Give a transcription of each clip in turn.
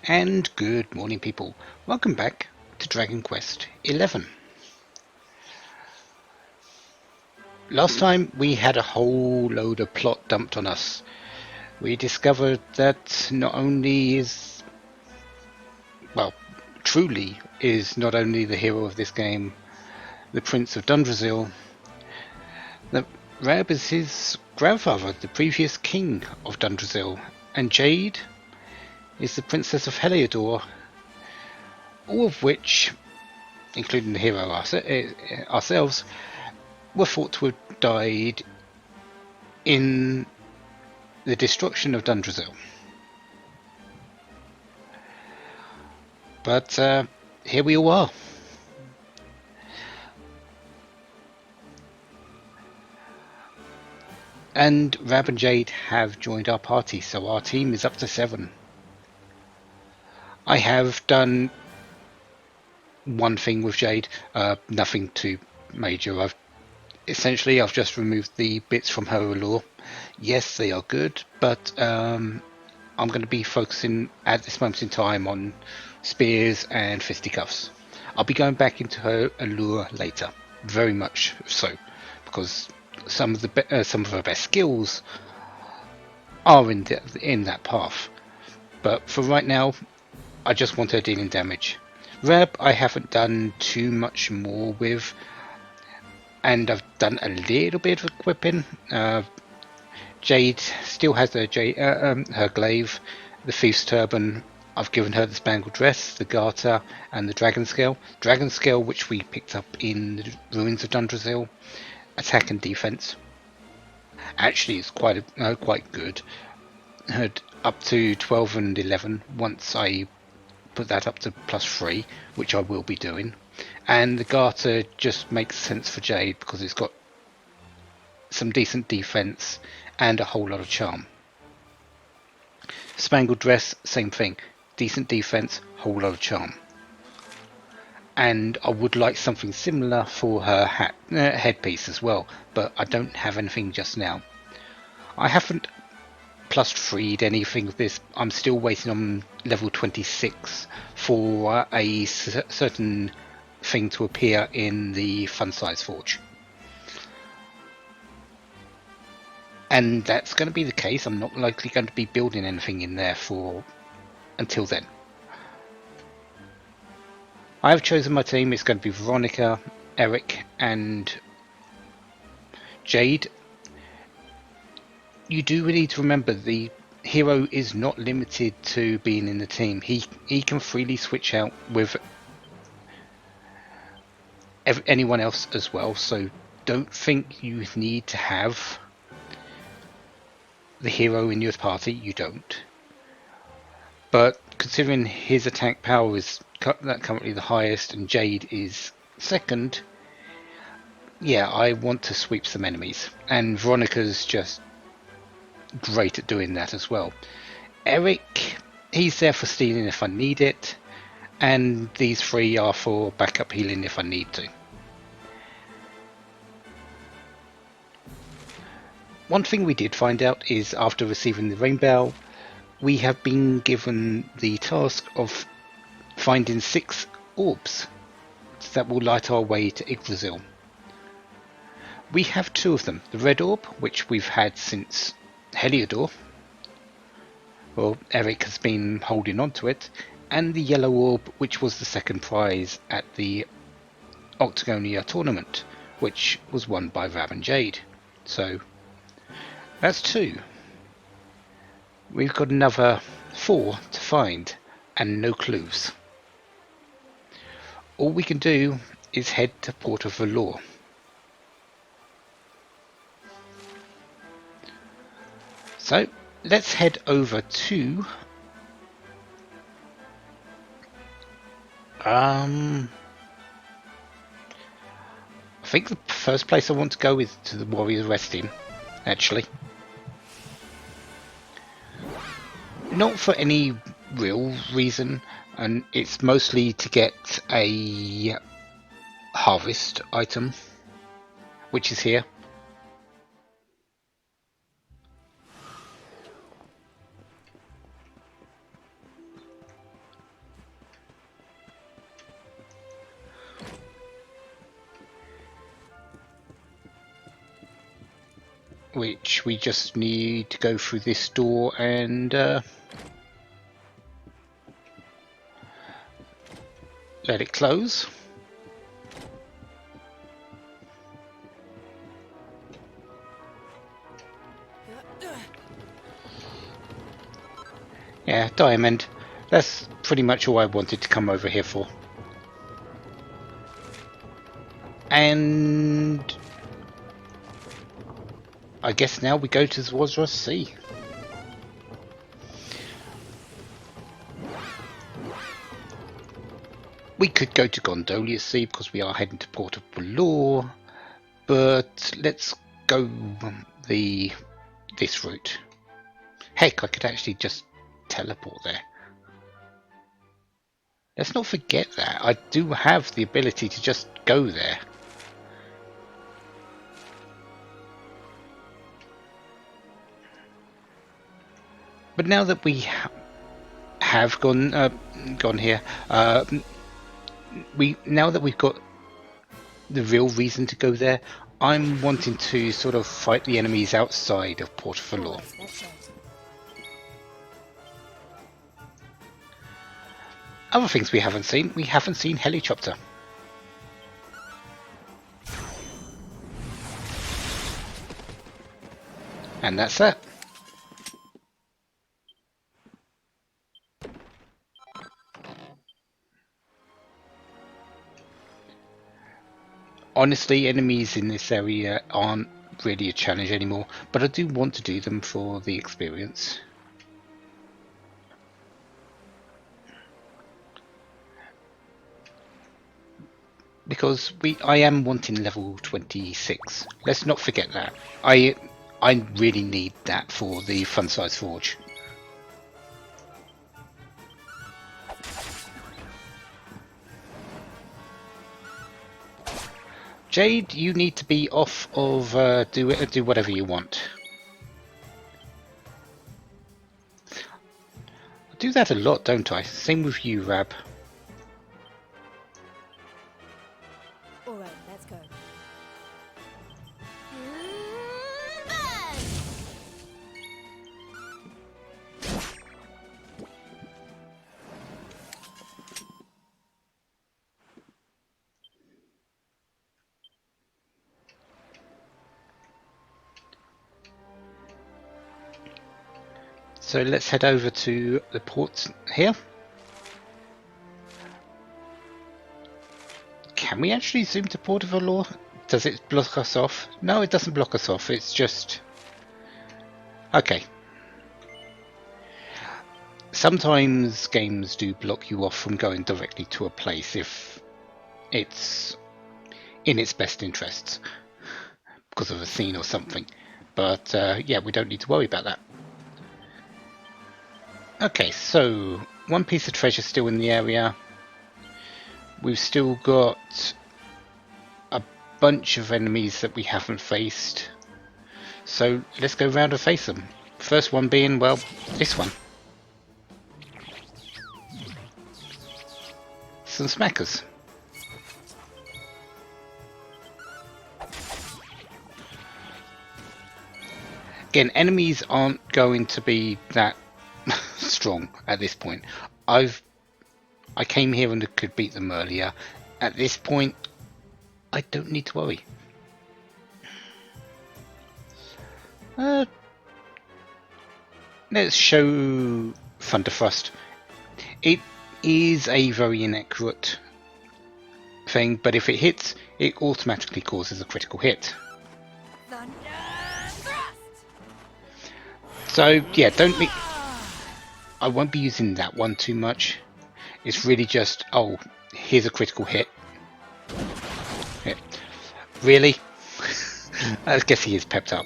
And good morning, people. Welcome back to Dragon Quest XI. Last time we had a whole load of plot dumped on us. We discovered that not only is, well, truly is not only the hero of this game the Prince of Dundrasil, that Rab is his grandfather, the previous king of Dundrasil, and Jade is the Princess of Heliodor, all of which, including the hero ourselves, were thought to have died in the destruction of Dundrasil. But here we all are. And Rab and Jade have joined our party, so our team is up to 7. I have done one thing with Jade, nothing too major. I've just removed the bits from her allure. Yes, they are good, but I'm going to be focusing at this moment in time on spears and fisticuffs. I'll be going back into her allure later, very much so, because some of her best skills are in that path. But for right now, I just want her dealing damage. Rab, I haven't done too much more with, and I've done a little bit of equipping. Jade still has her glaive, the thief's turban. I've given her the spangled dress, the garter, and the dragon scale. Dragon scale, which we picked up in the ruins of Dundrasil. Attack and defense. Actually, it's quite good. Up to 12 and 11. Once I put that up to +3, which I will be doing. And the garter just makes sense for Jade because it's got some decent defense and a whole lot of charm. Spangled dress, same thing. Decent defense, whole lot of charm. And I would like something similar for her headpiece as well, but I don't have anything just now. I haven't +3'd anything of this. I'm still waiting on level 26 for a certain thing to appear in the Fun Size Forge. And that's going to be the case. I'm not likely going to be building anything in there until then. I have chosen my team. It's going to be Veronica, Eric, and Jade. You do need to remember the hero is not limited to being in the team. He can freely switch out with anyone else as well. So don't think you need to have the hero in your party. You don't. But considering his attack power is currently the highest and Jade is second, yeah, I want to sweep some enemies. And Veronica's just great at doing that as well. Eric, he's there for stealing if I need it, and these 3 are for backup healing if I need to. One thing we did find out is after receiving the rainbow, we have been given the task of finding 6 orbs that will light our way to Yggdrasil. We have 2 of them. The red orb, which we've had since Heliodor. Well, Eric has been holding on to it. And the yellow orb, which was the second prize at the Octagonia tournament, which was won by Rab and Jade. So, that's 2. We've got another 4 to find, and no clues. All we can do is head to Port of Valor. So, let's head over to I think the first place I want to go is to the Warrior's Resting, actually. Not for any real reason, and it's mostly to get a harvest item, which is here. which we just need to go through this door and let it close. Yeah, diamond. That's pretty much all I wanted to come over here for. And I guess now we go to Zwazra Sea. We could go to Gondolia Sea because we are heading to Port of Bulor, but let's go this route. Heck, I could actually just teleport there. Let's not forget that. I do have the ability to just go there. But now that we have gone here, now that we've got the real reason to go there, I'm wanting to sort of fight the enemies outside of Port of Valor. Other things we haven't seen Helichopter. And that's that. Honestly, enemies in this area aren't really a challenge anymore, but I do want to do them for the experience. Because I am wanting level 26. Let's not forget that. I really need that for the Fun Size Forge. Jade, you need to be off of do whatever you want. I do that a lot, don't I? Same with you, Rab. Alright, let's go. So let's head over to the port here. Can we actually zoom to Port of Valor? Does it block us off? No, it doesn't block us off. It's just... Okay. Sometimes games do block you off from going directly to a place if it's in its best interests because of a scene or something. But yeah, we don't need to worry about that. Okay, so one piece of treasure still in the area. We've still got a bunch of enemies that we haven't faced. So let's go round and face them. First one being, well, this one. Some smackers. Again, enemies aren't going to be that strong at this point. I came here and could beat them earlier. At this point, I don't need to worry. Let's show Thunderthrust. It is a very inaccurate thing, but if it hits, it automatically causes a critical hit. So yeah, I won't be using that one too much. It's really just, oh, here's a critical hit. Yeah. Really? I guess he is pepped up.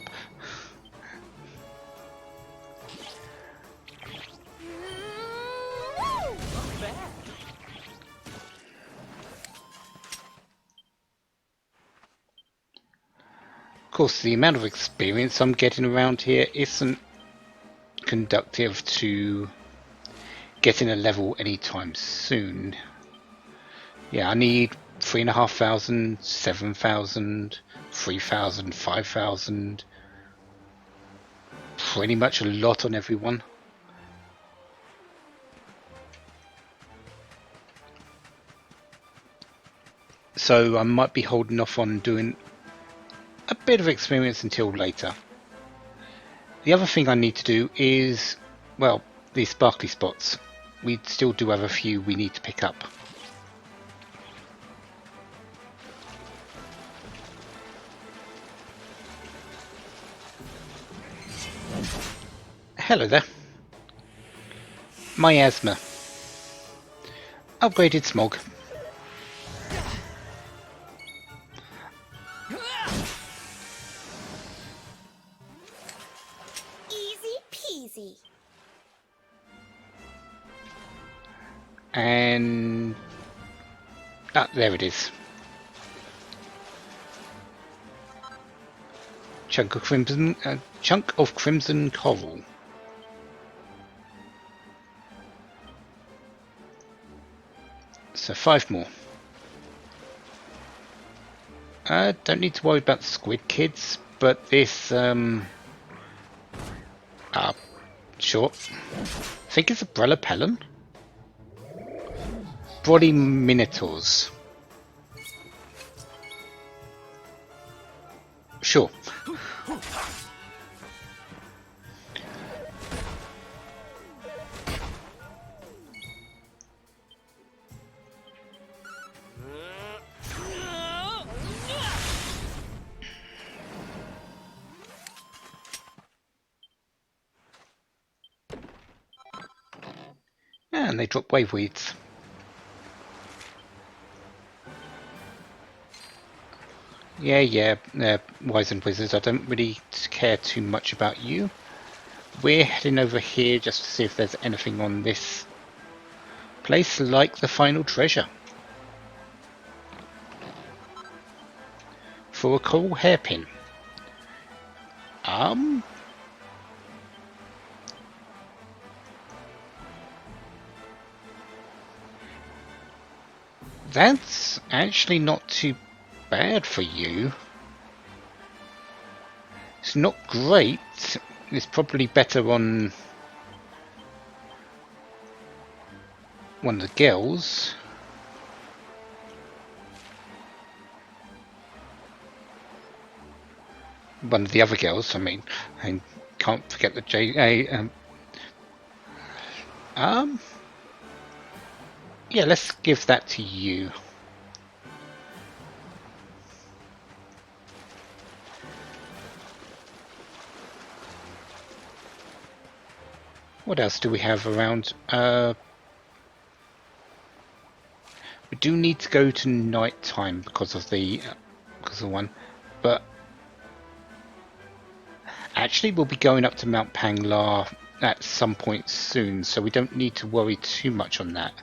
Of course, the amount of experience I'm getting around here isn't conductive to getting a level anytime soon. Yeah, I need 3,500, 7,000, 3,000, 5,000. pretty much a lot on everyone. So I might be holding off on doing a bit of experience until later. The other thing I need to do is, well, these sparkly spots. We still do have a few we need to pick up. Hello there. Miasma. Upgraded smog. Easy peasy. And there it is. Chunk of crimson coral. So 5 more. Don't need to worry about the squid kids, but this sure. I think it's a Brellapellon. Body Minotaurs. Sure. And they drop wave weeds. Yeah, Wise and Wizards, I don't really care too much about you. We're heading over here just to see if there's anything on this place like the final treasure. For a coral hairpin. That's actually not too bad for you. It's not great. It's probably better on one of the girls. One of the other girls, I mean. I can't forget the J. Yeah, let's give that to you. What else do we have around? We do need to go to night time because of one, but actually we'll be going up to Mount Panglar at some point soon, so we don't need to worry too much on that.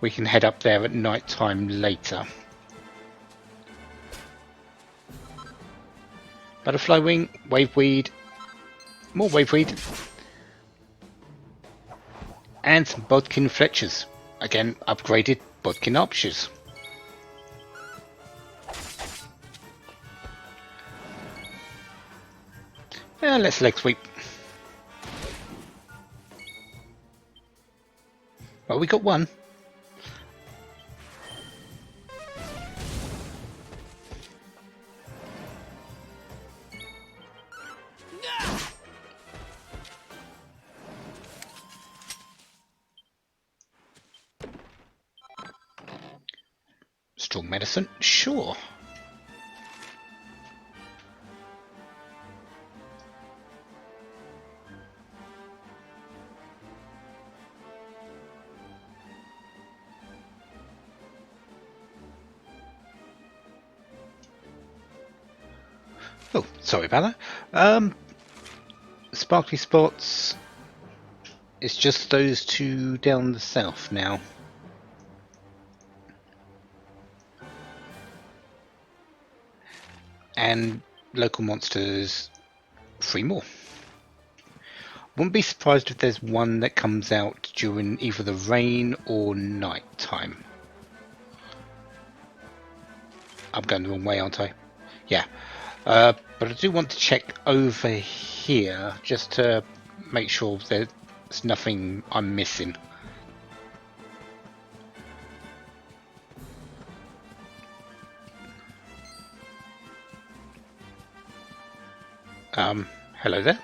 We can head up there at night time later. Butterfly wing, waveweed, more waveweed, and some Bodkin Fletchers. Again, upgraded Bodkin Archers. Let's leg sweep. Well, we got one. Strong medicine, sure. Oh, sorry about that. Sparkly spots. It's just those two down the south now. And local monsters, 3 more. Wouldn't be surprised if there's one that comes out during either the rain or night time. I'm going the wrong way, aren't I? Yeah. But I do want to check over here just to make sure there's nothing I'm missing. Hello there.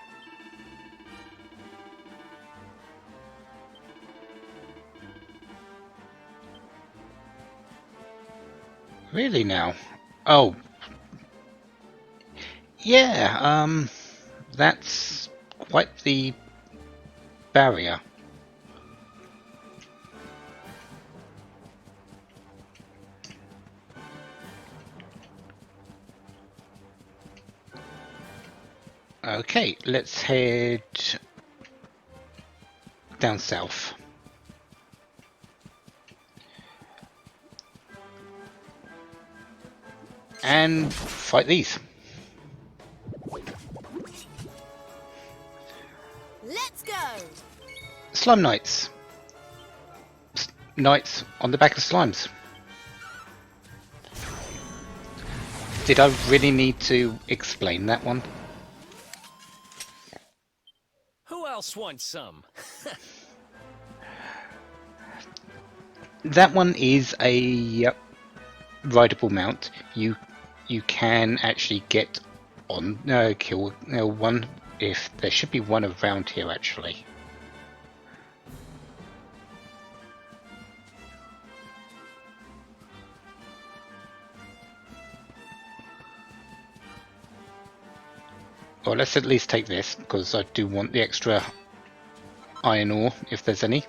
Really now? Oh, yeah, that's quite the barrier. Okay, let's head down south. And fight these. Let's go. Slime Knights. Knights on the back of slimes. Did I really need to explain that one? Who else wants some? That one is a rideable mount. You can actually get on kill one. If there should be one around here actually. Well, let's at least take this because I do want the extra iron ore if there's any.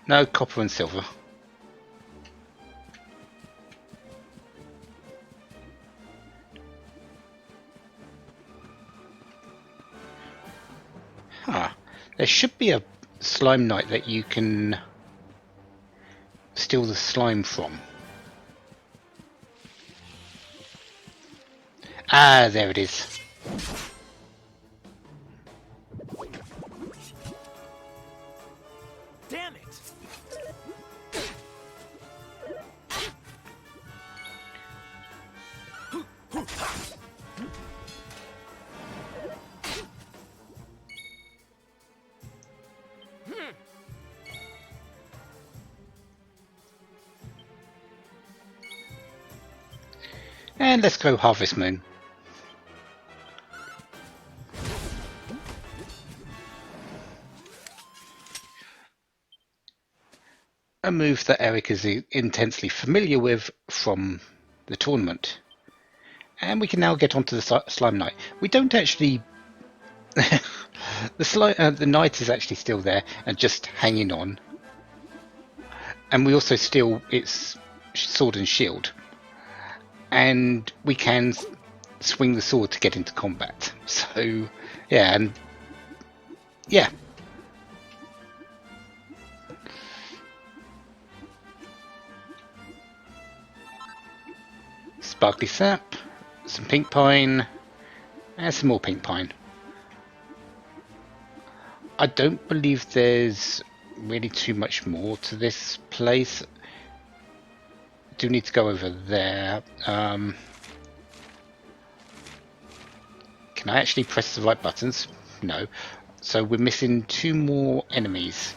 No, copper and silver. Huh. There should be a slime knight that you can steal the slime from. Ah, there it is. Damn it! And let's go Harvest Moon. A move that Eric is intensely familiar with from the tournament. And we can now get onto the Slime Knight. We don't actually... the Knight is actually still there and just hanging on. And we also steal its sword and shield. And we can swing the sword to get into combat. So, yeah, and... yeah. Sparkly sap, some pink pine, and some more pink pine. I don't believe there's really too much more to this place. Do need to go over there. Can I actually press the right buttons? No. So we're missing two more enemies.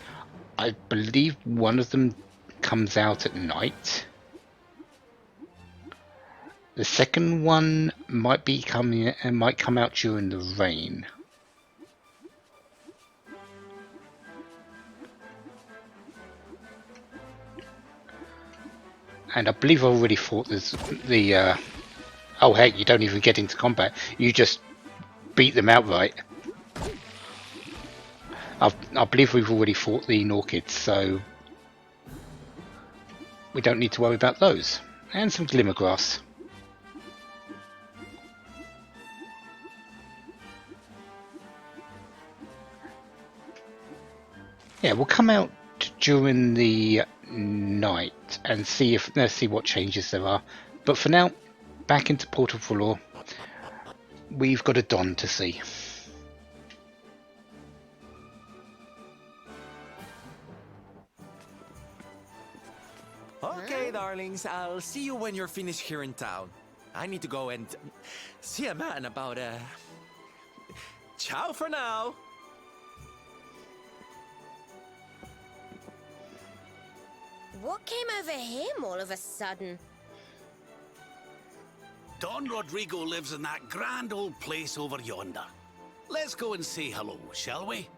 I believe one of them comes out at night. The second one might be coming and might come out during the rain. And I believe I already fought the oh heck, you don't even get into combat. You just beat them outright. I believe we've already fought the Norkids, so we don't need to worry about those. And some Glimmergrass. Yeah, we'll come out during the night and see what changes there are. But for now, back into Port of Valor. We've got a Don to see. Okay, darlings, I'll see you when you're finished here in town. I need to go and see a man about ciao for now. What came over him all of a sudden? Don Rodrigo lives in that grand old place over yonder. Let's go and say hello, shall we?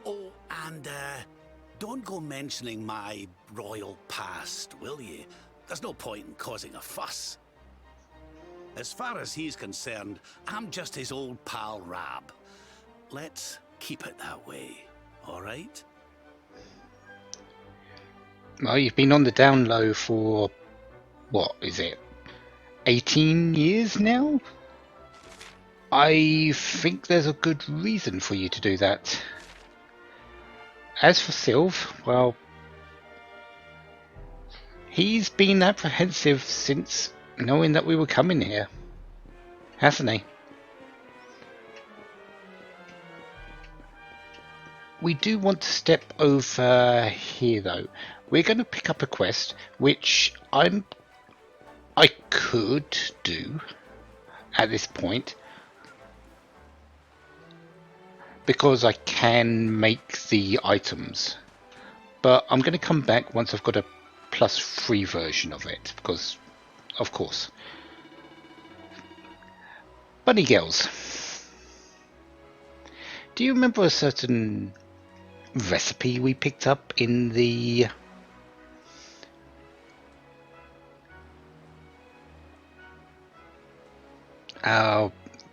Oh, and don't go mentioning my royal past, will ye? There's no point in causing a fuss. As far as he's concerned, I'm just his old pal Rab. Let's keep it that way, all right? Well, you've been on the down low for, what is it, 18 years now? I think there's a good reason for you to do that. As for Sylve, well, he's been apprehensive since knowing that we were coming here, hasn't he? We do want to step over here though. We're going to pick up a quest which I could do at this point, because I can make the items, but I'm going to come back once I've got a +3 version of it, because of course. Bunny girls, do you remember a certain recipe we picked up in the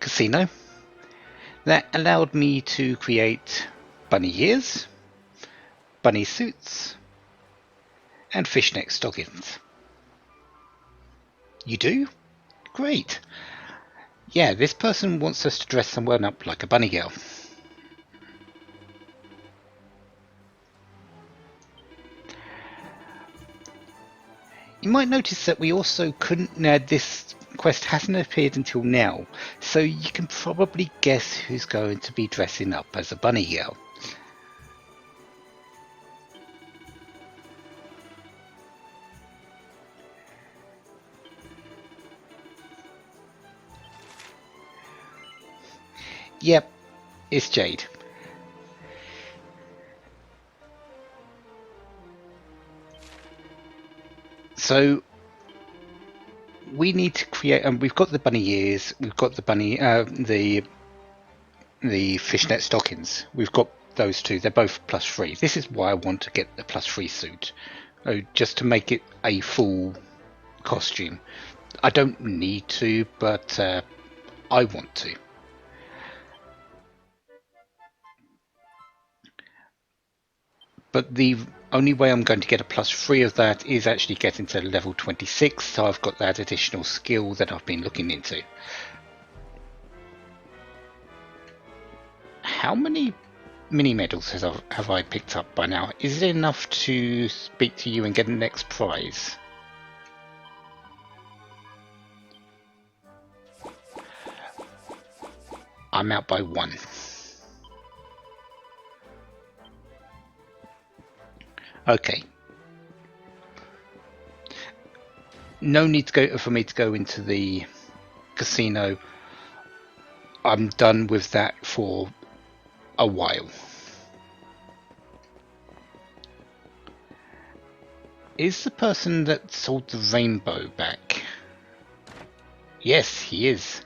casino that allowed me to create bunny ears, bunny suits, and fishnet stockings? You do? Great. Yeah, this person wants us to dress someone up like a bunny girl. You might notice that we also couldn't, this quest hasn't appeared until now, so you can probably guess who's going to be dressing up as a bunny girl. Yep, it's Jade. So we need to create, and we've got the bunny ears, we've got the bunny, the fishnet stockings. We've got those two. They're both +3. This is why I want to get the +3 suit, just to make it a full costume. I don't need to, but I want to. But the only way I'm going to get a +3 of that is actually getting to level 26, so I've got that additional skill that I've been looking into. How many mini medals have I picked up by now? Is it enough to speak to you and get the next prize? I'm out by 1. Okay. No need for me to go into the casino. I'm done with that for a while. Is the person that sold the rainbow back? Yes, he is.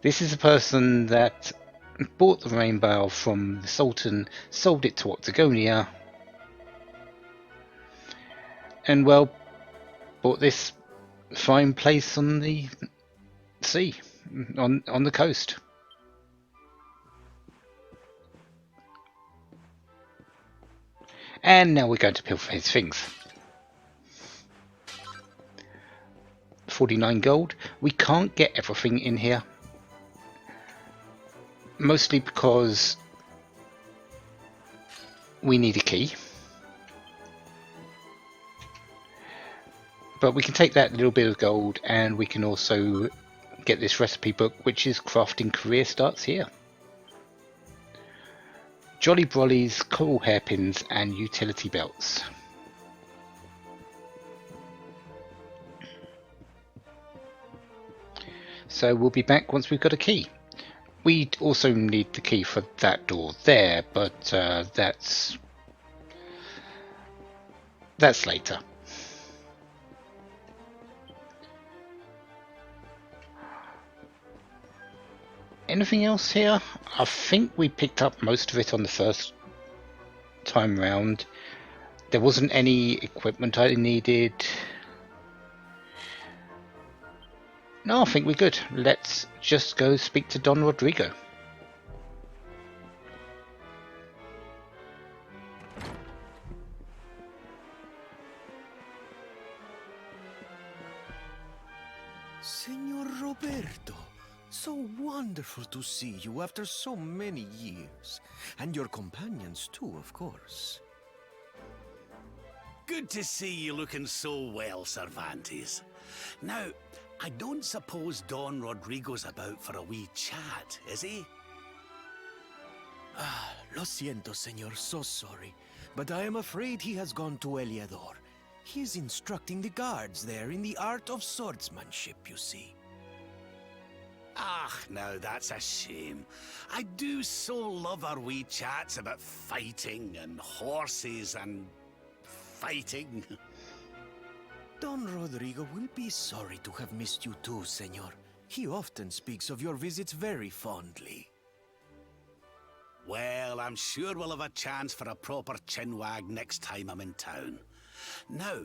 This is a person that bought the rainbow from the Sultan, sold it to Octagonia, and well, bought this fine place on the sea, on the coast. And now we're going to pilfer his things. 49 gold. We can't get everything in here, mostly because we need a key. But we can take that little bit of gold, and we can also get this recipe book, which is Crafting Career starts here. Jolly Brollies, coral hairpins, and utility belts. So we'll be back once we've got a key. We also need the key for that door there, but that's later. Anything else here? I think we picked up most of it on the first time round. There wasn't any equipment I needed. No, I think we're good. Let's just go speak to Don Rodrigo. Senor Roberto, so wonderful to see you after so many years. And your companions too, of course. Good to see you looking so well, Cervantes. Now, I don't suppose Don Rodrigo's about for a wee chat, is he? Ah, lo siento, senor, so sorry. But I am afraid he has gone to Eliador. He is instructing the guards there in the art of swordsmanship, you see. Ah, now that's a shame. I do so love our wee chats about fighting and horses and fighting. Don Rodrigo will be sorry to have missed you too, senor. He often speaks of your visits very fondly. Well, I'm sure we'll have a chance for a proper chinwag next time I'm in town. Now,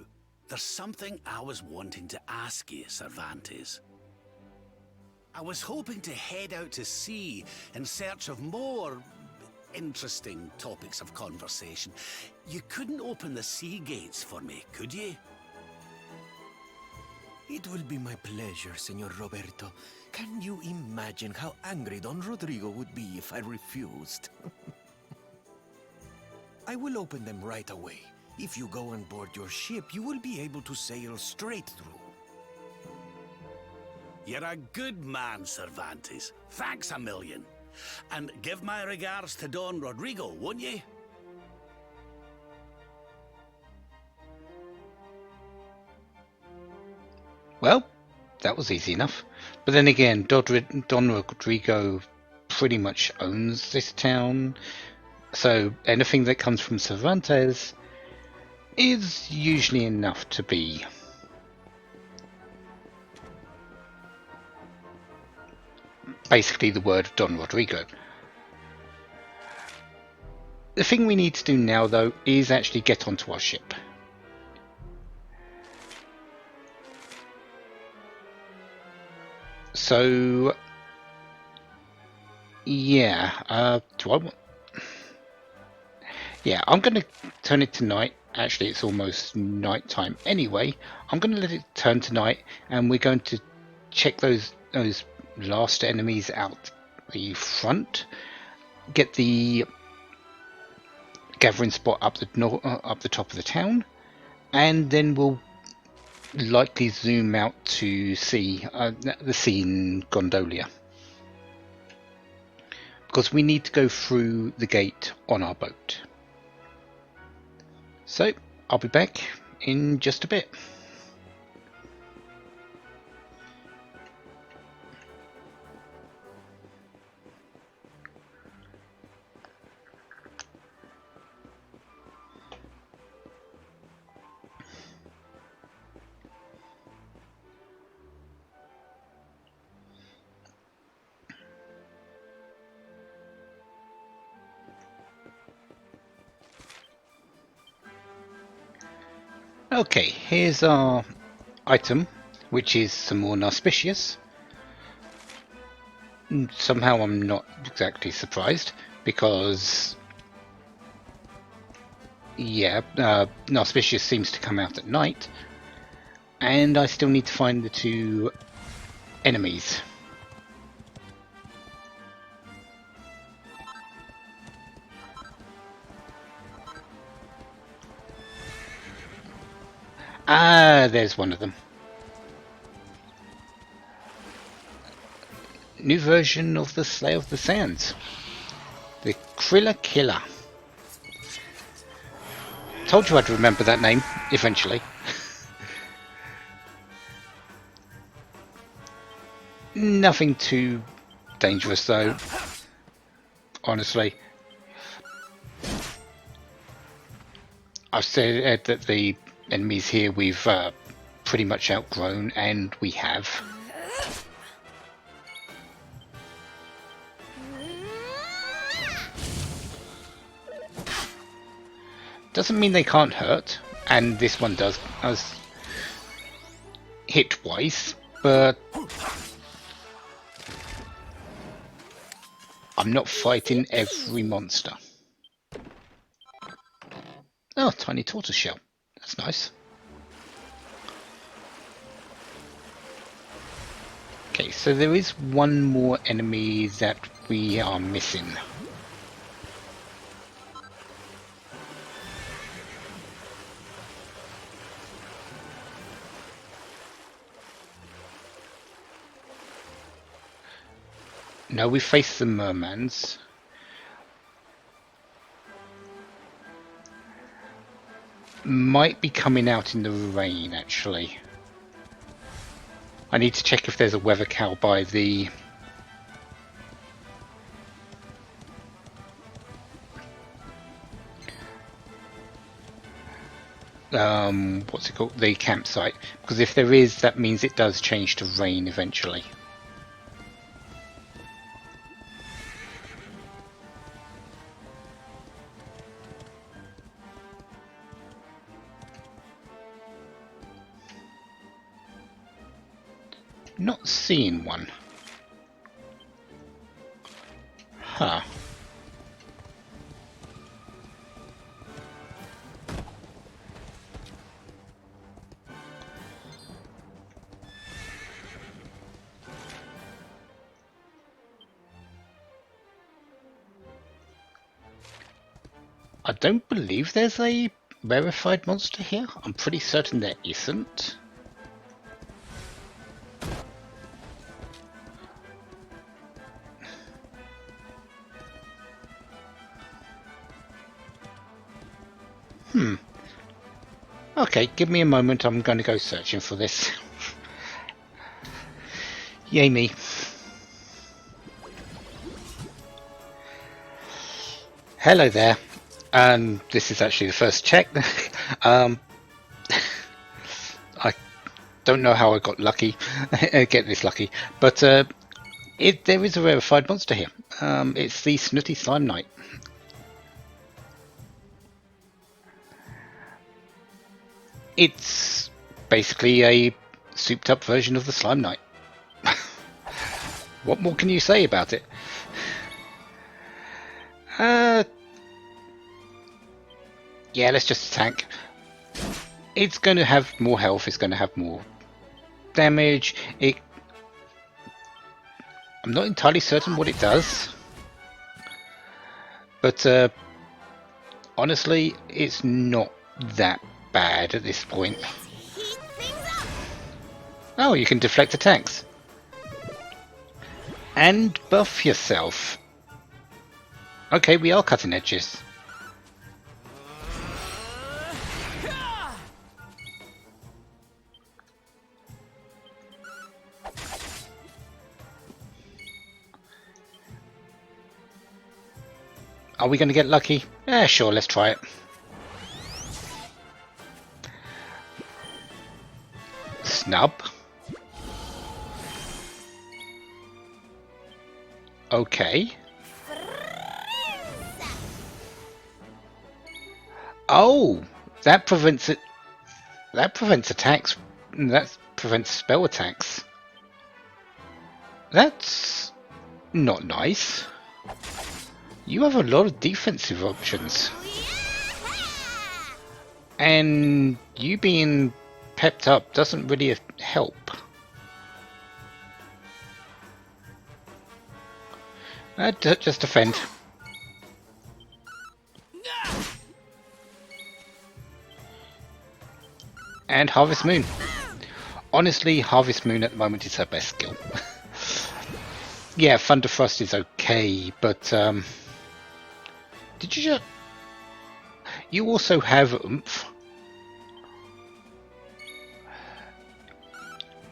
there's something I was wanting to ask you, Cervantes. I was hoping to head out to sea in search of more interesting topics of conversation. You couldn't open the sea gates for me, could you? It will be my pleasure, Senor Roberto. Can you imagine how angry Don Rodrigo would be if I refused? I will open them right away. If you go on board your ship, you will be able to sail straight through. You're a good man, Cervantes. Thanks a million. And give my regards to Don Rodrigo, won't you? Well, that was easy enough. But then again, Don Rodrigo pretty much owns this town, so anything that comes from Cervantes is usually enough to be basically the word of Don Rodrigo. The thing we need to do now, though, is actually get onto our ship. So, yeah, yeah, I'm going to turn it to night. Actually, it's almost night time anyway. I'm going to let it turn to night, and we're going to check those last enemies out the front, get the gathering spot up the top of the town, and then we'll likely zoom out to see the sea in Gondolia, because we need to go through the gate on our boat. So I'll be back in just a bit. Okay, here's our item, which is some more Narspicius. Somehow I'm not exactly surprised, because yeah, Narspicius seems to come out at night, and I still need to find the two enemies. Ah, there's one of them. New version of the Slayer of the Sands. The Krilla Killer. Told you I'd remember that name, eventually. Nothing too dangerous though, honestly. I've said that the enemies here we've pretty much outgrown, and we have. Doesn't mean they can't hurt, and this one does hit twice, but I'm not fighting every monster. Oh, tiny tortoise shell. That's nice. Okay, so there is one more enemy that we are missing. No, we face the mermans. Might be coming out in the rain, actually. I need to check if there's a weather cow by the... what's it called? The campsite. Because if there is, that means it does change to rain eventually. Not seeing one. Huh. I don't believe there's a rarefied monster here. I'm pretty certain there isn't. Okay, give me a moment, I'm going to go searching for this. Yay me. Hello there. This is actually the first check. I don't know how I got lucky, get this lucky, but there is a rarefied monster here. It's the Snooty Slime Knight. It's basically a souped up version of the Slime Knight. What more can you say about it? Yeah, let's just tank. It's going to have more health, it's going to have more damage. I'm not entirely certain what it does. But honestly, it's not that bad at this point. Oh, you can deflect attacks. And buff yourself. Okay, we are cutting edges. Are we going to get lucky? Sure, let's try it. Snub. Okay. Oh, that prevents it. That prevents attacks. That prevents spell attacks. That's not nice. You have a lot of defensive options. And you being pepped up doesn't really help. Just defend. And Harvest Moon. Honestly, Harvest Moon at the moment is her best skill. Yeah, Thunderfrost is okay, but did you just... You also have Oomph.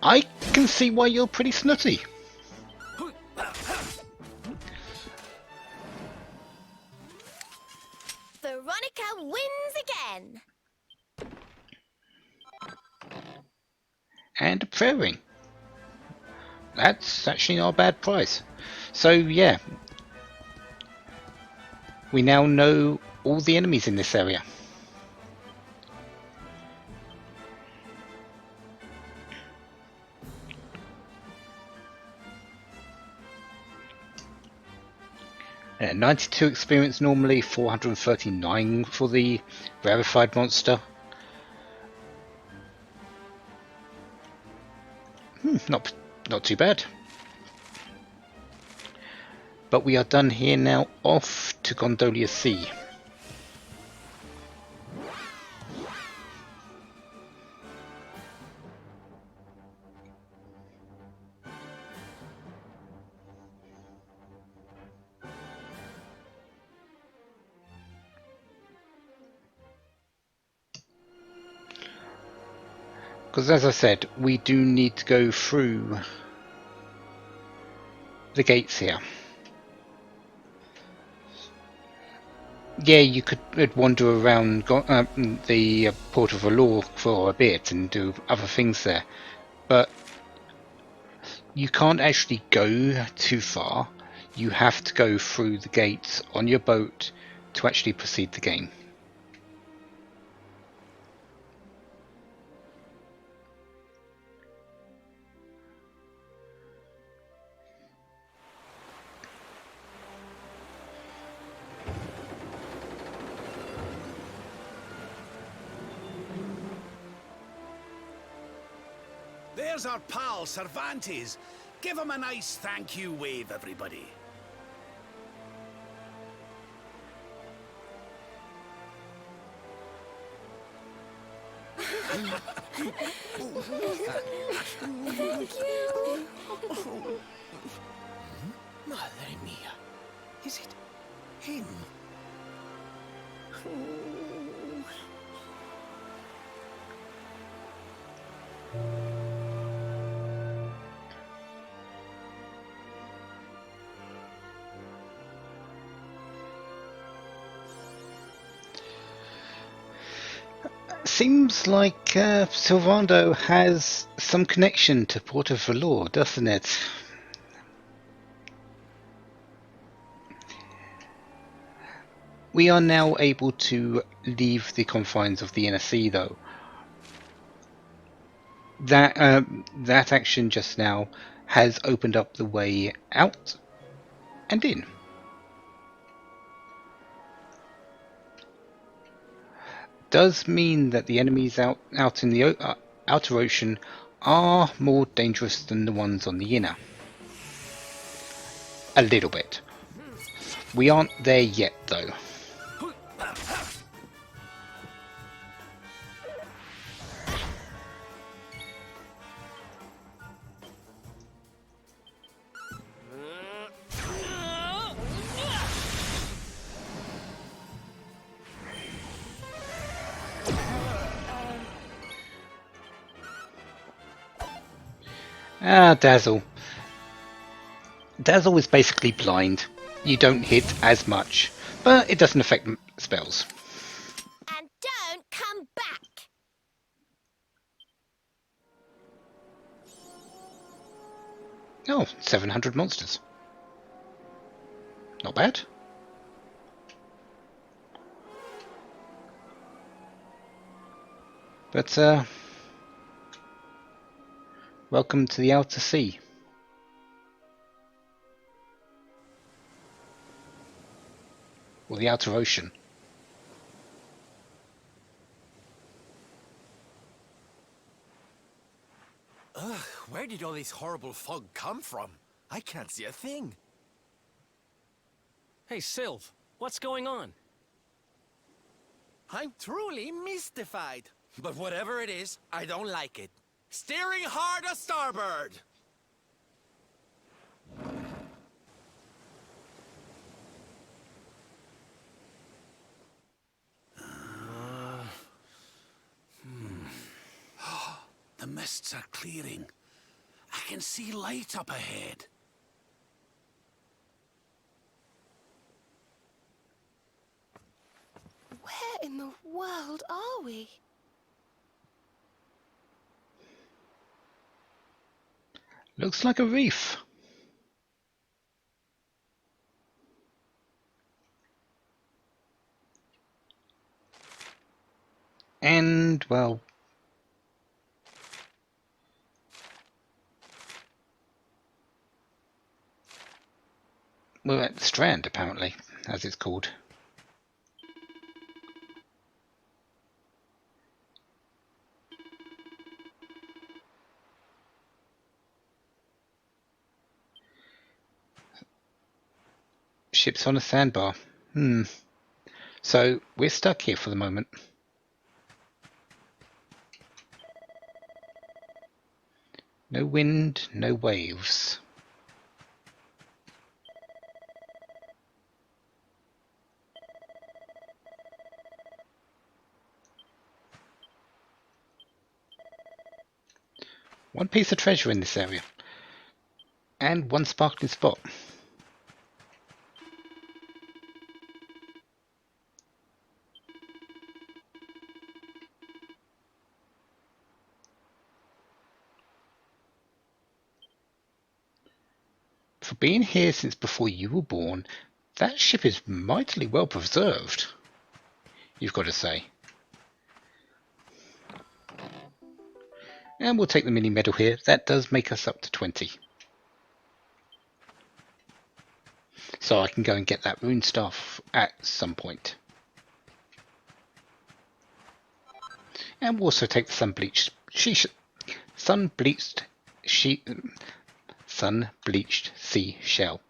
I can see why you're pretty snooty. Veronica wins again. And a prayer ring. That's actually not a bad price. So yeah, we now know all the enemies in this area. Yeah, 92 experience normally, 439 for the rarefied monster. Not too bad. But we are done here now, off to Gondolia Sea. Because as I said, we do need to go through the gates here. Yeah, you could wander around the Port of Valor for a bit and do other things there, but you can't actually go too far. You have to go through the gates on your boat to actually proceed the game. There's our pal, Cervantes. Give him a nice thank you wave, everybody. Madre mia. Is it him? Seems like Sylvando has some connection to Port of Valor, doesn't it? We are now able to leave the confines of the inner sea, though. That action just now has opened up the way out and in. Does mean that the enemies out in the outer ocean are more dangerous than the ones on the inner. A little bit. We aren't there yet, though. Dazzle. Dazzle is basically blind. You don't hit as much, but it doesn't affect spells. And don't come back. Oh, 700 monsters. Not bad. But, welcome to the outer sea. Or the outer ocean. Ugh, where did all this horrible fog come from? I can't see a thing. Hey, Sylv, what's going on? I'm truly mystified. But whatever it is, I don't like it. Steering hard a starboard! The mists are clearing. I can see light up ahead. in the world are we? Looks like a reef. And, well, we're at the Strand, apparently, as it's called. Ship's on a sandbar. So, we're stuck here for the moment. No wind, no waves. One piece of treasure in this area. And one sparkling spot. For being here since before you were born, that ship is mightily well preserved, you've got to say. And we'll take the mini medal here. That does make us up to 20. So I can go and get that rune staff at some point. And we'll also take the sun-bleached seashell.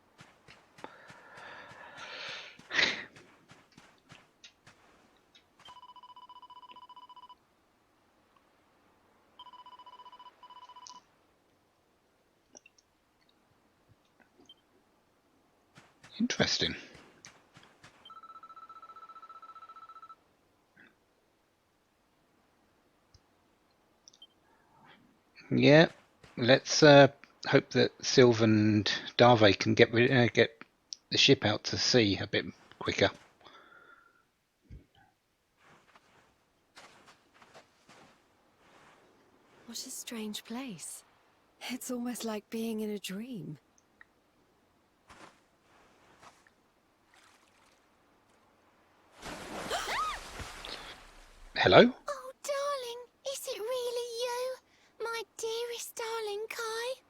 Interesting. Yeah, let's hope that Sylve and Darve can get the ship out to sea a bit quicker. What a strange place. It's almost like being in a dream. Hello? Oh, darling, is it really you? My dearest darling Kai?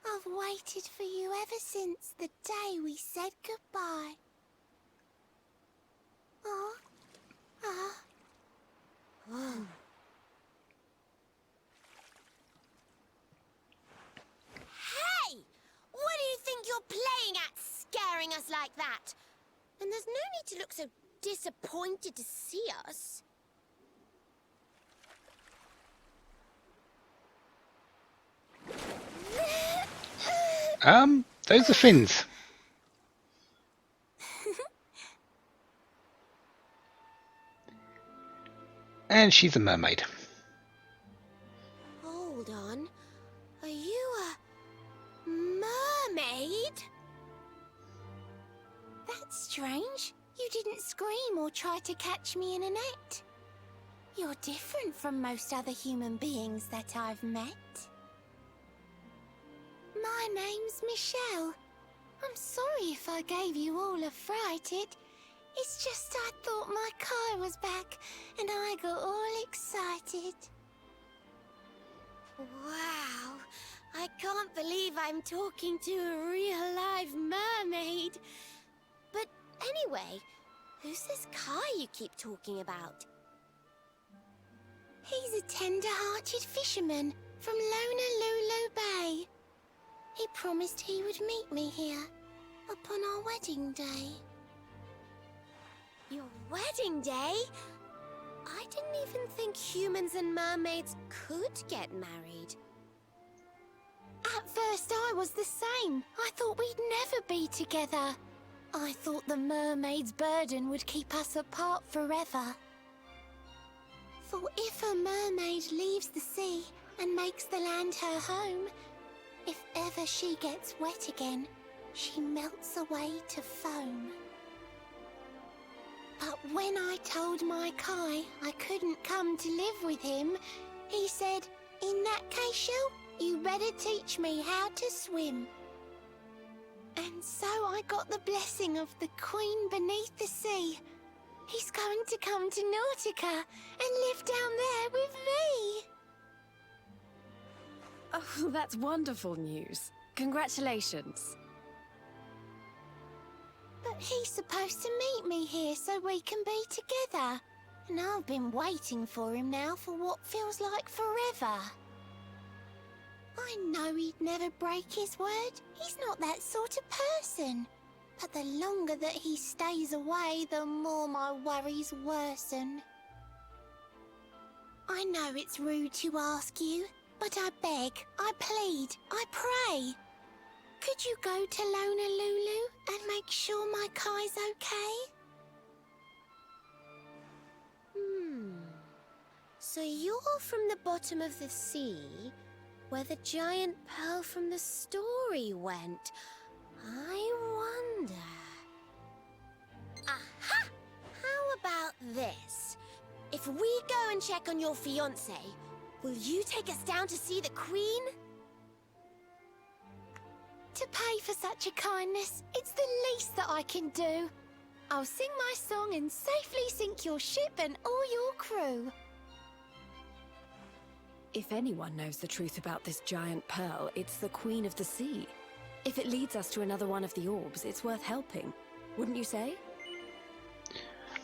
I've waited for you ever since the day we said goodbye. Oh, Whoa. Hey! What do you think you're playing at, scaring us like that? And there's no need to look so disappointed to see us. Those are fins. And she's a mermaid. Hold on. Are you a mermaid? That's strange. You didn't scream or try to catch me in a net. You're different from most other human beings that I've met. My name's Michelle. I'm sorry if I gave you all a fright. It's just I thought my Kai was back and I got all excited. Wow, I can't believe I'm talking to a real live mermaid. But anyway, who's this Kai you keep talking about? He's a tender-hearted fisherman from Lonalulu Bay. He promised he would meet me here upon our wedding day. Your wedding day? I didn't even think humans and mermaids could get married. At first I was the same. I thought we'd never be together. I thought the mermaid's burden would keep us apart forever. For if a mermaid leaves the sea and makes the land her home, if ever she gets wet again, she melts away to foam. But when I told my Kai I couldn't come to live with him, he said, in that case, Shell, you better teach me how to swim. And so I got the blessing of the Queen beneath the sea. He's going to come to Nautica and live down there with me. Oh, that's wonderful news. Congratulations. But he's supposed to meet me here so we can be together. And I've been waiting for him now for what feels like forever. I know he'd never break his word. He's not that sort of person. But the longer that he stays away, the more my worries worsen. I know it's rude to ask you, but I beg, I plead, I pray. Could you go to Lonalulu and make sure my Kai's okay? So you're from the bottom of the sea, where the giant pearl from the story went. I wonder... Aha! How about this? If we go and check on your fiancé, will you take us down to see the Queen? To pay for such a kindness, it's the least that I can do. I'll sing my song and safely sink your ship and all your crew. If anyone knows the truth about this giant pearl, it's the Queen of the Sea. If it leads us to another one of the orbs, it's worth helping. Wouldn't you say?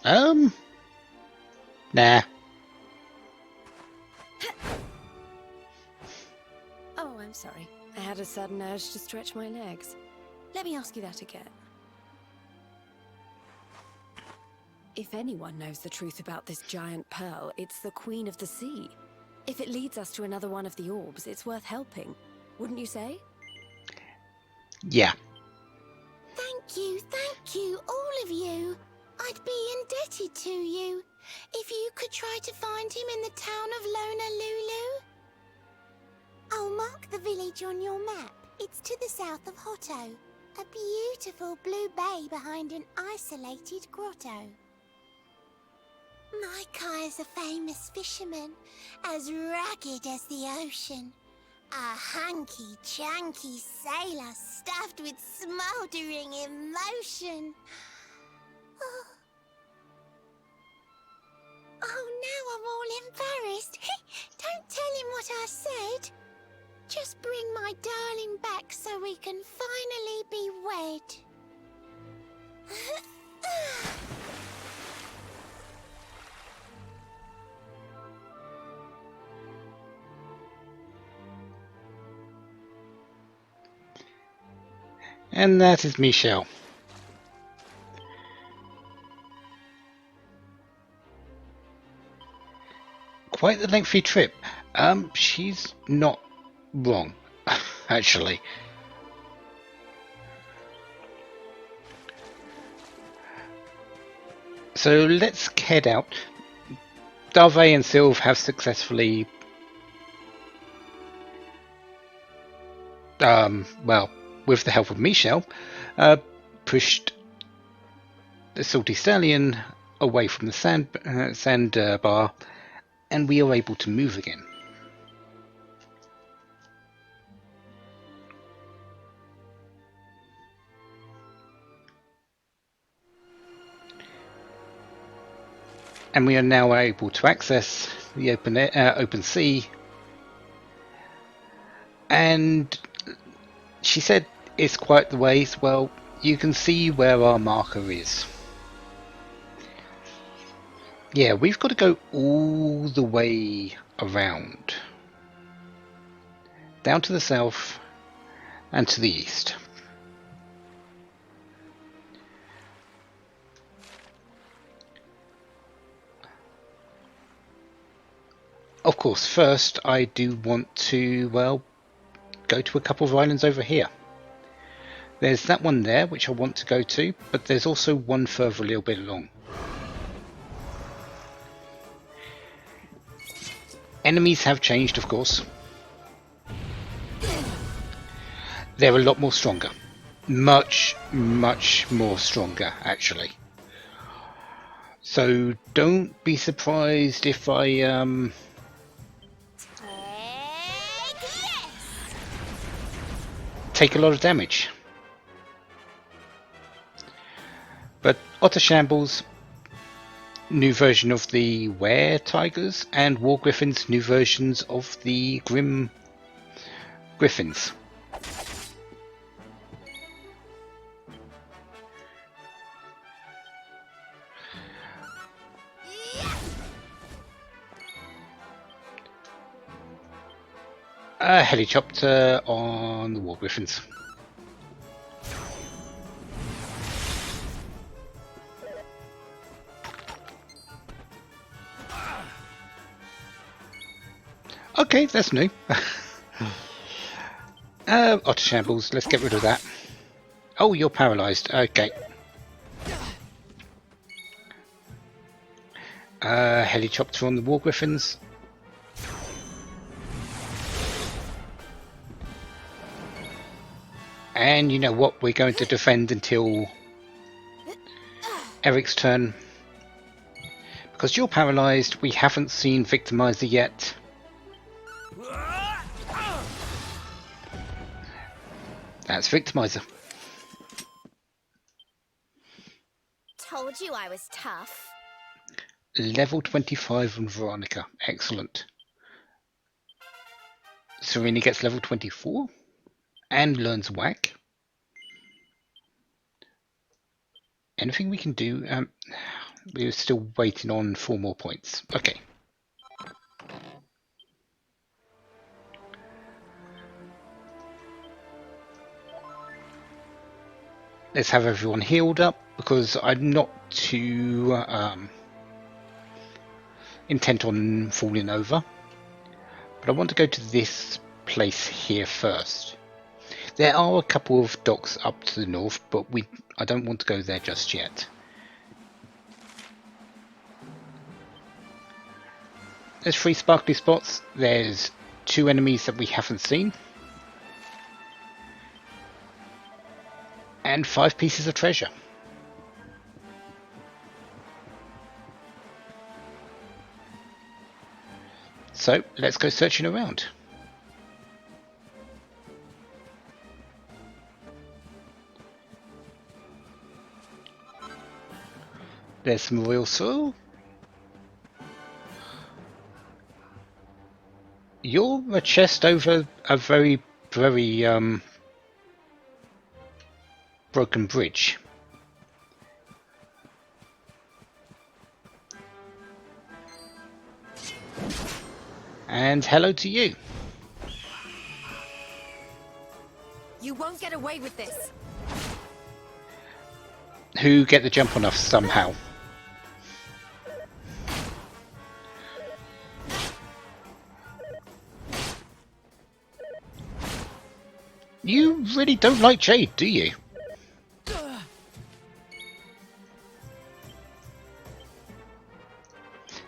Nah. Oh, I'm sorry. I had a sudden urge to stretch my legs. Let me ask you that again. If anyone knows the truth about this giant pearl, it's the Queen of the Sea. If it leads us to another one of the orbs, it's worth helping. Wouldn't you say? Yeah. Thank you, all of you. I'd be indebted to you. If you could try to find him in the town of Lonalulu. I'll mark the village on your map. It's to the south of Hotto. A beautiful blue bay behind an isolated grotto. My Kai is a famous fisherman, as rugged as the ocean. A hanky-chanky sailor stuffed with smouldering emotion. Oh, now I'm all embarrassed. Don't tell him what I said. Just bring my darling back so we can finally be wed. And that is Michelle. Quite the lengthy trip. She's not wrong, actually. So let's head out. Darvey and Sylve have successfully well, with the help of Michelle, pushed the Salty Stallion away from the sandbar, and we are able to move again. And we are now able to access the open sea. And she said it's quite the ways. Well, you can see where our marker is. Yeah, we've got to go all the way around. Down to the south and to the east. Of course, first I do want to, well, go to a couple of islands over here. There's that one there which I want to go to, but there's also one further a little bit along. Enemies have changed, of course. They're a lot more stronger. Much, much more stronger, actually. So don't be surprised if I Yes! take a lot of damage. But Otter Shambles, new version of the Were Tigers, and War Griffins, new versions of the Grim Griffins. A helicopter on the War Griffins. Okay, that's new. Otter Shambles, let's get rid of that. Oh, you're paralysed. Okay. Helicopter on the War Griffins. And you know what? We're going to defend until Eric's turn. Because you're paralysed, we haven't seen Victimizer yet. That's Victimizer. Told you I was tough. Level 25 on Veronica. Excellent. Serena gets level 24 and learns Whack. Anything we can do? We're still waiting on 4 more points. Okay. Let's have everyone healed up because I'm not too intent on falling over. But I want to go to this place here first. There are a couple of docks up to the north, but I don't want to go there just yet. There's 3 sparkly spots. There's 2 enemies that we haven't seen. And 5 pieces of treasure. So let's go searching around. There's some royal soil. You're a chest over a very, very broken bridge. And hello to you. You won't get away with this. Who get the jump on us somehow. You really don't like Jade, do you?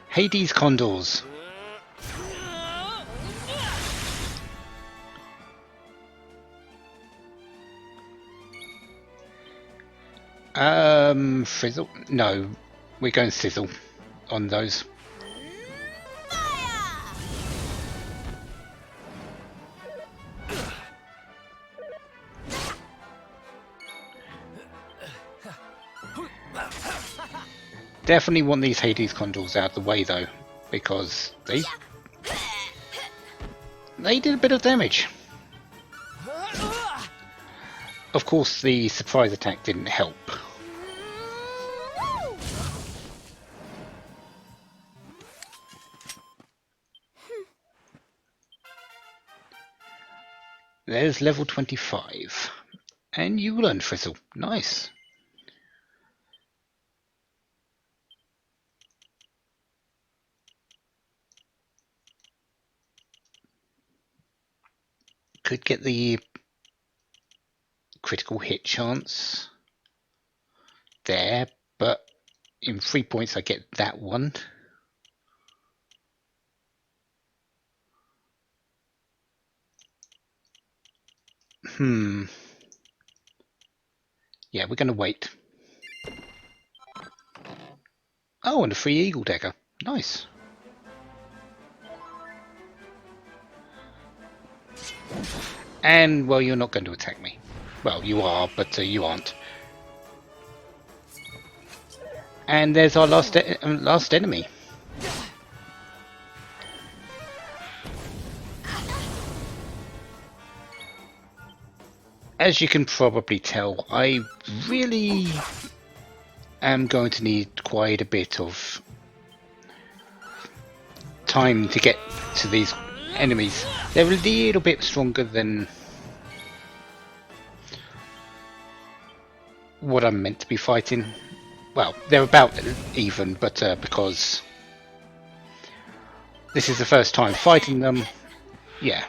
Hades Condors. Frizzle? No, we're going Sizzle on those. Definitely want these Hades Condors out of the way though, because they did a bit of damage. Of course, the surprise attack didn't help. There's level 25. And you learned Frizzle. Nice. Could get the critical hit chance there, but in 3 points I get that one. Yeah, we're going to wait. Oh, and a free eagle dagger. Nice. And, well, you're not going to attack me. Well, you are, but you aren't. And there's our last enemy. As you can probably tell, I really am going to need quite a bit of time to get to these enemies. They're a little bit stronger than what I'm meant to be fighting. Well, they're about even, but because this is the first time fighting them, yeah.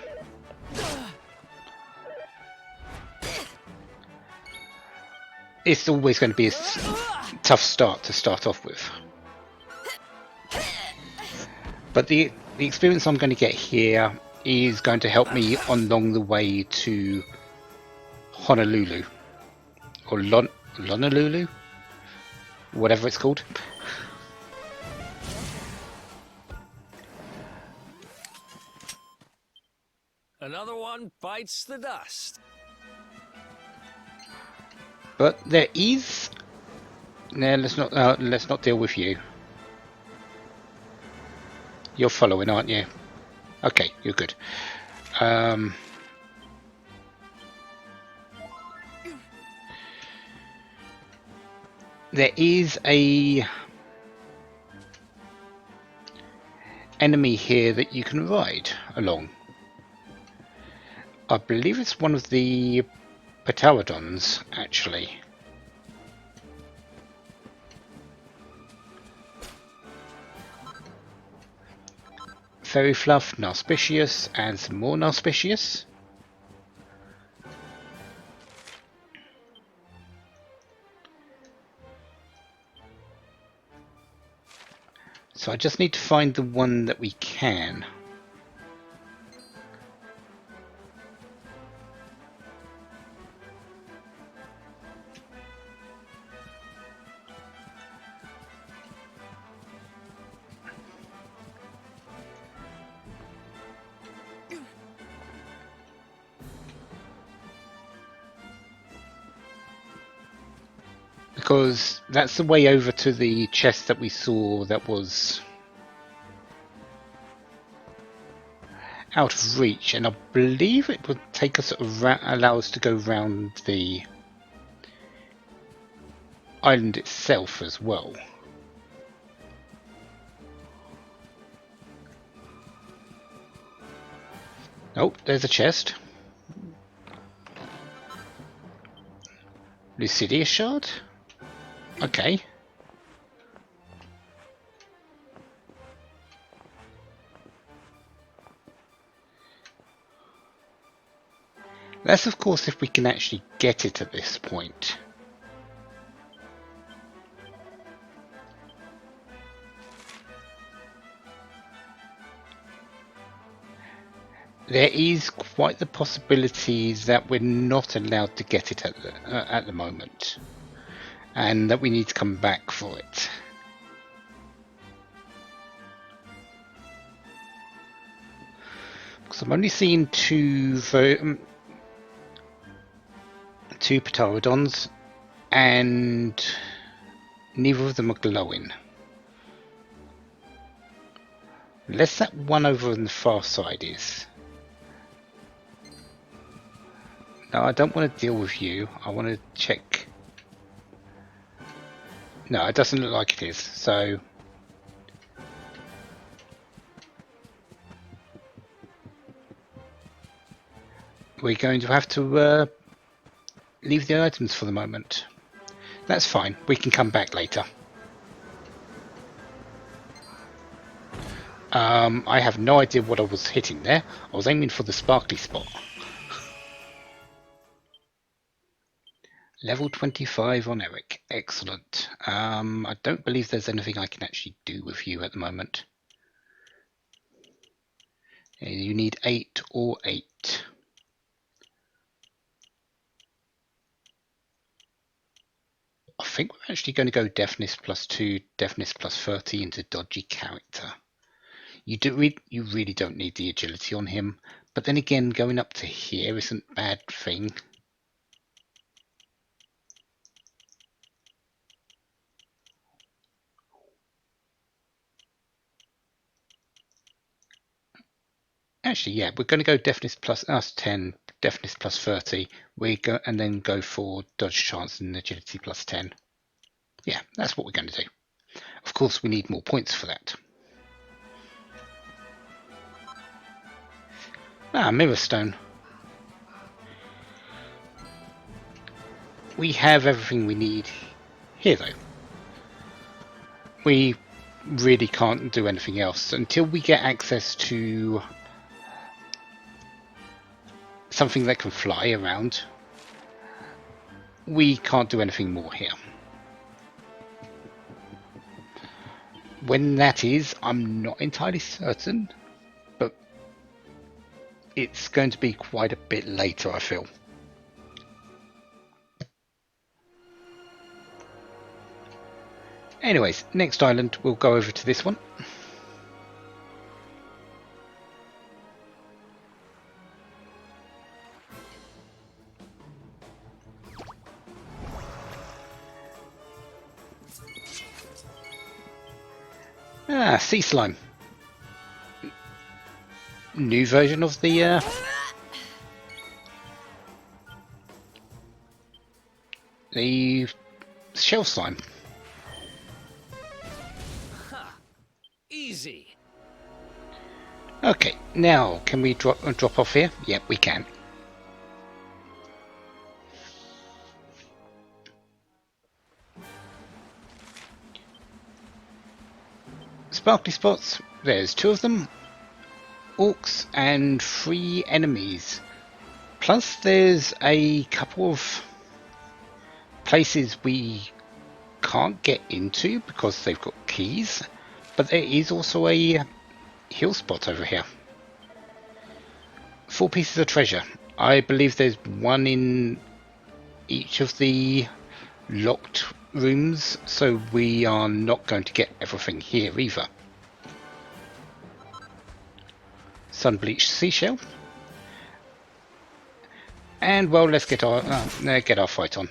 It's always going to be a tough start to start off with. But the experience I'm going to get here is going to help me along the way to Honolulu. Or Lonolulu? Whatever it's called. Another one bites the dust. But there is... No, let's not deal with you. You're following, aren't you? Okay, you're good. There is a enemy here that you can ride along. I believe it's one of the Pterodons, actually. Fairy Fluff, Narspicius, and some more Narspicius. So I just need to find the one that we can. Because that's the way over to the chest that we saw that was out of reach, and I believe it would take us allow us to go round the island itself as well. Oh, there's a chest. Lucidius shard? Okay. That's of course if we can actually get it at this point. There is quite the possibility that we're not allowed to get it at the moment, and that we need to come back for it. Because I'm only seeing two Pterodons, and neither of them are glowing. Unless that one over on the far side is. No, I don't want to deal with you. I want to check. No, it doesn't look like it is, so... we're going to have to leave the items for the moment. That's fine, we can come back later. I have no idea what I was hitting there. I was aiming for the sparkly spot. Level 25 on Eric. Excellent. I don't believe there's anything I can actually do with you at the moment. You need 8 or 8. I think we're actually going to go deafness +2, deafness +30 into dodgy character. You really don't need the agility on him, but then again, going up to here isn't a bad thing. Actually, yeah, we're going to go deafness +10, deafness +30. And then go for dodge chance and agility +10. Yeah, that's what we're going to do. Of course, we need more points for that. Mirror Stone. We have everything we need here, though. We really can't do anything else until we get access to something that can fly around. We can't do anything more here. When that is, I'm not entirely certain, but it's going to be quite a bit later, I feel. Anyways, next island, we'll go over to this one. Sea slime. New version of the shell slime. Easy. Okay, now can we drop off here? Yep, we can. Sparkly spots, there's 2 of them, orcs and 3 enemies. Plus there's a couple of places we can't get into because they've got keys, but there is also a hill spot over here. 4 pieces of treasure. I believe there's 1 in each of the locked rooms, so we are not going to get everything here either. Sun-bleached seashell, and well, let's get our fight on.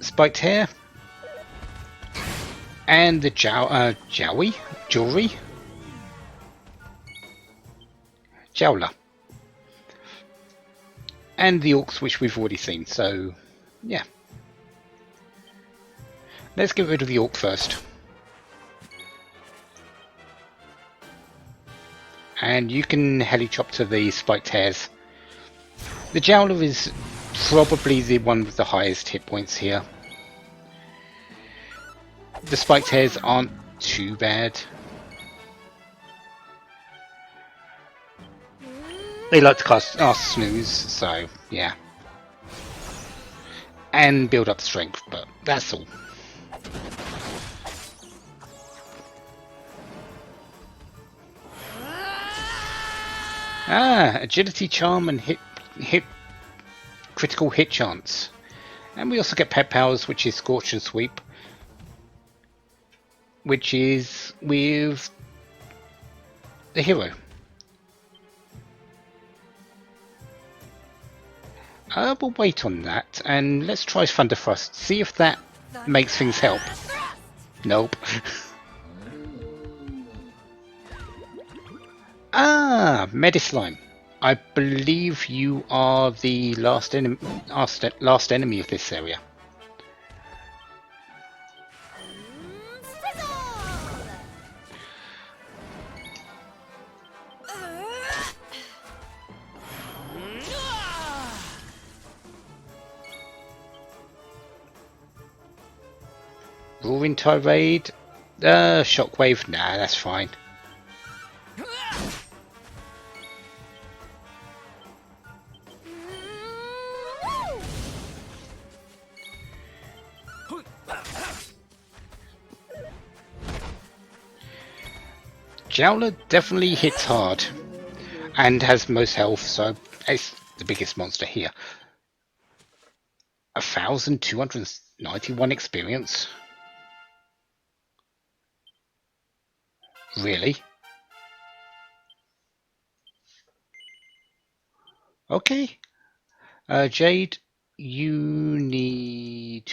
Spiked hair, and the jewelry. Jowler. And the orcs, which we've already seen, so yeah. Let's get rid of the orc first. And you can heli-chop to the spiked hairs. The Jowler is probably the one with the highest hit points here. The spiked hairs aren't too bad. They like to cast snooze, so yeah. And build up strength, but that's all. Agility charm and critical hit chance. And we also get pet powers, which is Scorch and Sweep, which is with the hero. We'll wait on that, and let's try Thunder Thrust. See if that makes things help. Nope. Medislime. I believe you are the last enemy of this area. Roaring Tirade. Shockwave. Nah, that's fine. Jowler definitely hits hard. and has most health, so it's the biggest monster here. 1,291 experience. Really? Okay. Jade, you need...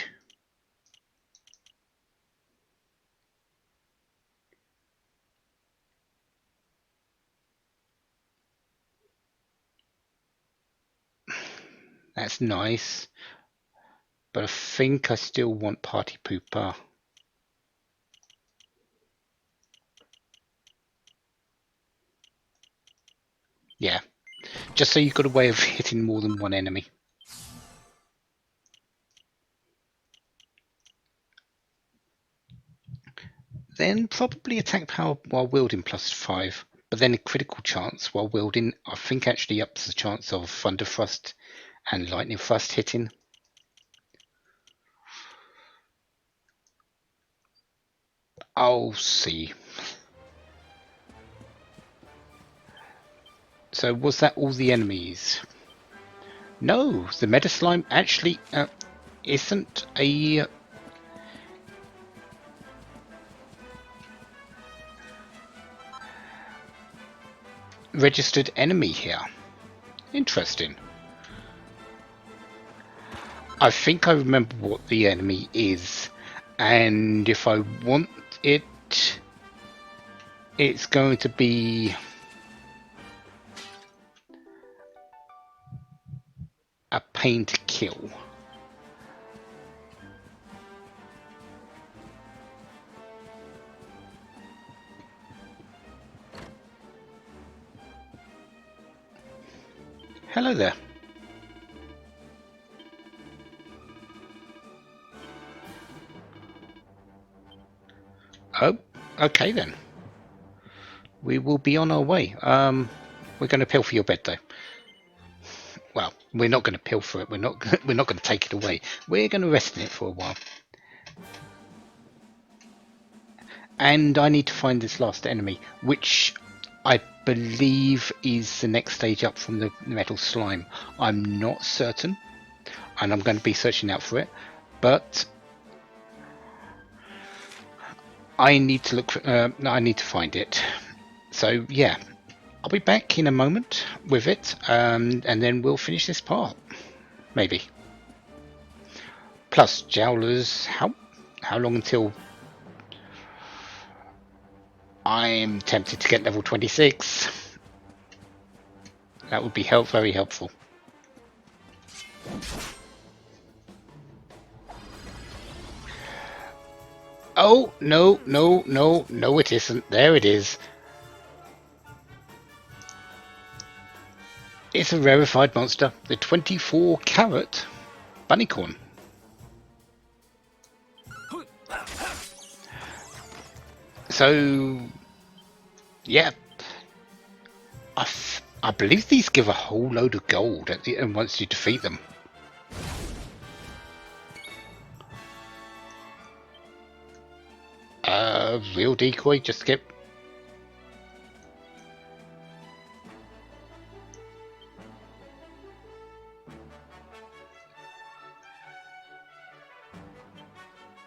That's nice. But I think I still want Party Pooper. Yeah. Just so you've got a way of hitting more than one enemy. Then probably attack power while wielding +5. But then a critical chance while wielding, I think actually ups the chance of Thunder Thrust and Lightning Thrust hitting. I'll see. So was that all the enemies? No, the Meta Slime actually isn't a... registered enemy here. Interesting. I think I remember what the enemy is, and if I want it, it's going to be a pain to kill. Hello there. Oh, okay then. We will be on our way. We're going to pilfer your bed though. Well, we're not going to pilfer it. We're not going to take it away. We're going to rest in it for a while. And I need to find this last enemy, which I believe is the next stage up from the Metal Slime. I'm not certain, and I'm going to be searching out for it, but I need to look for, I need to find it. So yeah, I'll be back in a moment with it, and then we'll finish this part, maybe. Plus Jowlers, how long until I'm tempted to get level 26. That would be very helpful. Oh, no, no, no, no it isn't. There it is. It's a rarefied monster, the 24 carat bunnycorn. So, yeah, I believe these give a whole load of gold at the end once you defeat them. Real decoy, just skip.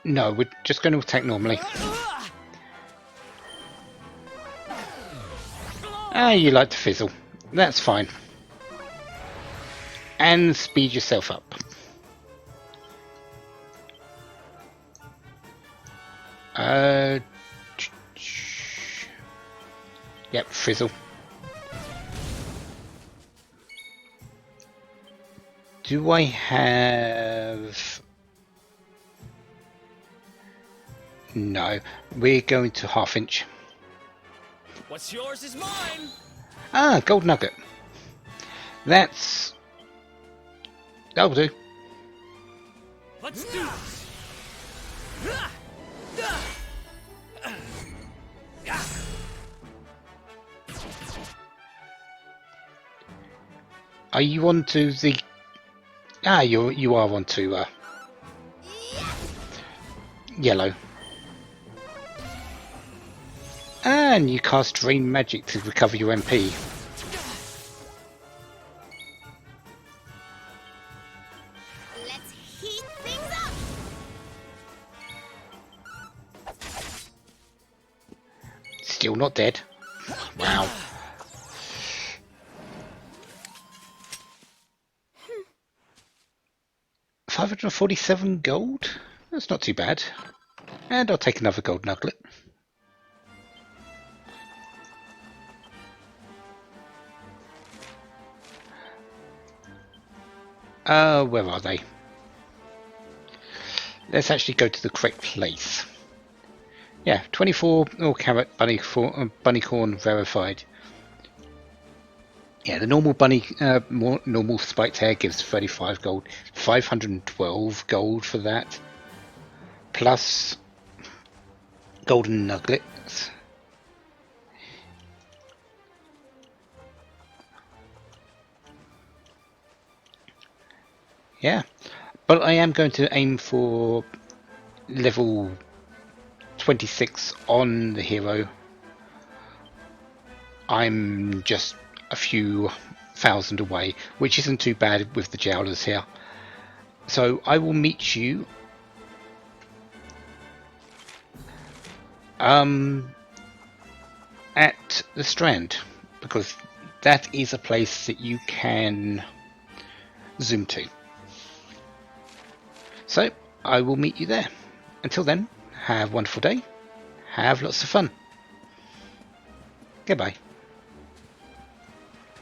No, we're just going to attack normally. Ah, you like to fizzle. That's fine. And speed yourself up. Yep, fizzle. Do I have... No, we're going to half inch. What's yours is mine. Ah, gold nugget. That'll do. Let's do this. Are you on to the... Ah, you are on to yellow. And you cast Drain Magic to recover your MP. heat things up! Still not dead. Wow. $547 gold? That's not too bad. And I'll take another gold nugget. Where are they? Let's actually go to the correct place. Yeah, 24 carat bunny corn verified. Yeah, the normal normal spiked hair gives 35 gold, 512 gold for that, plus golden nuggets. Yeah, but I am going to aim for level 26 on the hero. I'm just a few thousand away, which isn't too bad with the Jowlers here. So I will meet you at the Strand, because that is a place that you can zoom to. So I will meet you there. Until then, have a wonderful day, have lots of fun. Goodbye.